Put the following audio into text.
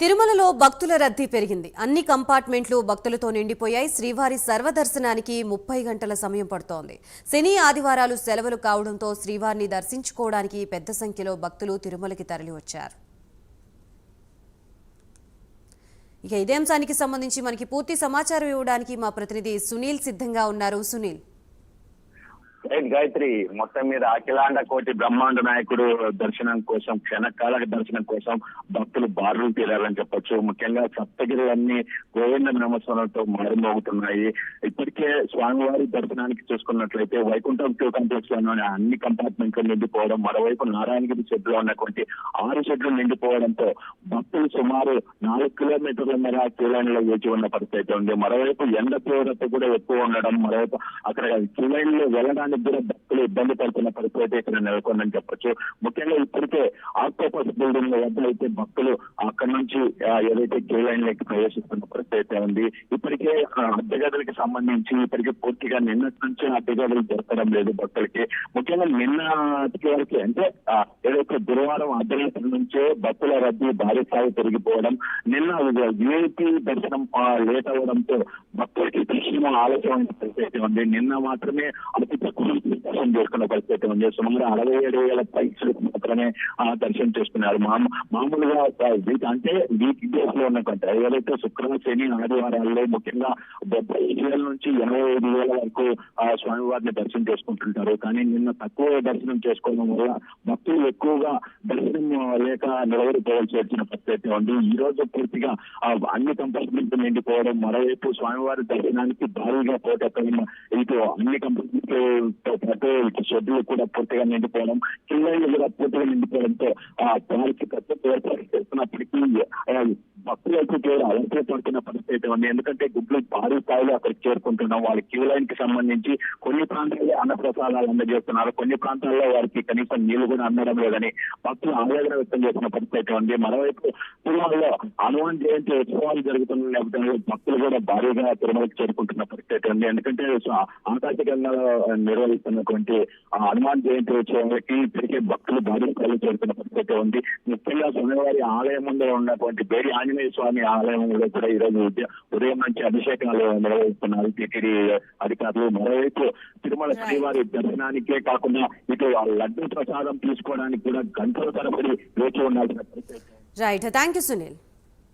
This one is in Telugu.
తిరుమలలో భక్తుల రద్దీ పెరిగింది. అన్ని కంపార్ట్మెంట్లు భక్తులతో నిండిపోయాయి. శ్రీవారి సర్వదర్శనానికి 30 గంటల సమయం పడుతోంది. శని ఆదివారాలు సెలవులు కావడంతో శ్రీవారిని దర్శించుకోవడానికి పెద్ద సంఖ్యలో భక్తులు తిరుమలకి తరలివచ్చారు. ఇక ఇదే అంశానికి సంబంధించి మనకి పూర్తి సమాచారం ఇవ్వడానికి మా ప్రతినిధి సునీల్ సిద్ధంగా ఉన్నారు. సునీల్, గాయత్రి, మొత్తం మీద అఖిలాండ కోటి బ్రహ్మాండ నాయకుడు దర్శనం కోసం, క్షణకాల దర్శనం కోసం భక్తులు బారులు తీరాలని చెప్పొచ్చు. ముఖ్యంగా సప్తగిరులన్నీ గోవింద నామస్మరణతో మారుమోగుతున్నాయి. ఇప్పటికే స్వామివారి దర్శనానికి చూసుకున్నట్లయితే వైకుంఠం క్యూ కాంప్లెక్స్ లోని అన్ని కంపార్ట్మెంట్లు నిండిపోవడం, మరోవైపు నారాయణగిరి షెడ్ లో ఉన్నటువంటి 6 షెడ్లు నిండిపోవడంతో భక్తులు సుమారు 4 కిలోమీటర్ల మేర క్యూ లైన్ లో వేచి ఉన్న పరిస్థితి ఉంది. మరోవైపు ఎండ తీవ్రత కూడా ఎక్కువ ఉండడం, మరోవైపు అక్కడ క్యూ లైన్ లో వెళ్ళడానికి కూడా భక్తులు ఇబ్బంది పడుతున్న పరిస్థితి ఇక్కడ నెలకొందని చెప్పొచ్చు. ముఖ్యంగా ఇప్పటికే ఆక్టోపస్ బిల్డింగ్ వద్ద అయితే భక్తులు అక్కడి నుంచి ఏదైతే క్యూ లైన్ లోకి ప్రవేశిస్తున్న పరిస్థితి ఉంది. ఇప్పటికే అద్దెగదులకి సంబంధించి ఇప్పటికే పూర్తిగా నిన్నటి నుంచి అద్దెగదులు దొరకడం లేదు భక్తులకి. ముఖ్యంగా నిన్నటి వరకు అంటే ఏదైతే గురువారం అర్ధరాత్రి నుంచే భక్తుల రద్దీ భారీ స్థాయి పెరిగిపోవడం, నిన్న విఐపి దర్శనం లేట్ అవ్వడంతో భక్తులకి దర్శనం ఆలస్యం పరిస్థితి ఉంది. నిన్న మాత్రమే అతి తక్కువ దర్శనం చేసుకున్న పరిస్థితి ఉంది. సుమారు 67,000 పైసలకు మాత్రమే దర్శనం చేసుకున్నారు. మామూలుగా అంటే వీక్ డేస్ లో ఉన్నటువంటి ఏదైతే శుక్రవారం, శని, ఆదివారాల్లో ముఖ్యంగా 75,000 నుంచి 85,000 వరకు స్వామివారిని దర్శనం చేసుకుంటుంటారు. కానీ నిన్న తక్కువ దర్శనం చేసుకోవడం వల్ల భక్తులు ఎక్కువగా దర్శనం లేక నిలబడిపోవాల్సి వచ్చిన పరిస్థితి ఉంది. ఈ రోజు పూర్తిగా అన్ని కంపార్ట్మెంట్ నిండిపోవడం, మరోవైపు స్వామివారి దర్శనానికి భారీగా పోటెక్కడం, ఇటు అన్ని కంపార్ట్మెంట్లతో పాటు ఇటు షెడ్యూల్ కూడా పూర్తిగా నిండిపోవడం, కింద కూడా పూర్తిగా నిండిపోవడంతో వారికి ప్రత్యేక ఏర్పాటు చేస్తున్నప్పటికీ భక్తులకు కూడా అలర్ట్ పడుతున్న పరిస్థితి ఉంది. ఎందుకంటే గుడ్లు భారీ స్థాయిలో అక్కడికి చేరుకుంటున్నాం. వాళ్ళ క్యూ లైన్ కి సంబంధించి కొన్ని ప్రాంతాల్లో అన్నప్రసాదాలు అందజేస్తున్నారు, కొన్ని ప్రాంతాల్లో వారికి కనీసం నీళ్లు కూడా అందడం లేదని భక్తులు ఆవేదన వ్యక్తం చేస్తున్న పరిస్థితి ఉంది. మరోవైపు తిరుమలలో హనుమాన్ జయంతి ఉత్సవాలు జరుగుతున్న నేపథ్యంలో భక్తులు కూడా భారీగా తిరుమలకి చేరుకుంటున్న పరిస్థితి ఉంది. ఎందుకంటే ఆకాశగంగాలో నిర్వహిస్తున్నటువంటి హనుమాన్ జయంతి ఉత్సవాలకి ఇప్పటికే భక్తులు భారీ స్థాయిలో చేరుకున్న పరిస్థితి ఉంది. ముఖ్యంగా స్వామివారి ఆలయం ముందు ఉన్నటువంటి బేడి ఆంజనేయ స్వామి ఆలయంలో కూడా ఈరోజు ఉదయం నుంచి అభిషేకాలు నిర్వహిస్తున్నారు టీటీడీ అధికారులు. మరోవైపు తిరుమల శ్రీవారి దర్శనానికే కాకుండా ఇటు లడ్డూ ప్రసాదం తీసుకోవడానికి కూడా గంటల తరబడి వేచి ఉండాల్సిన పరిస్థితి. Right, thank you Sunil.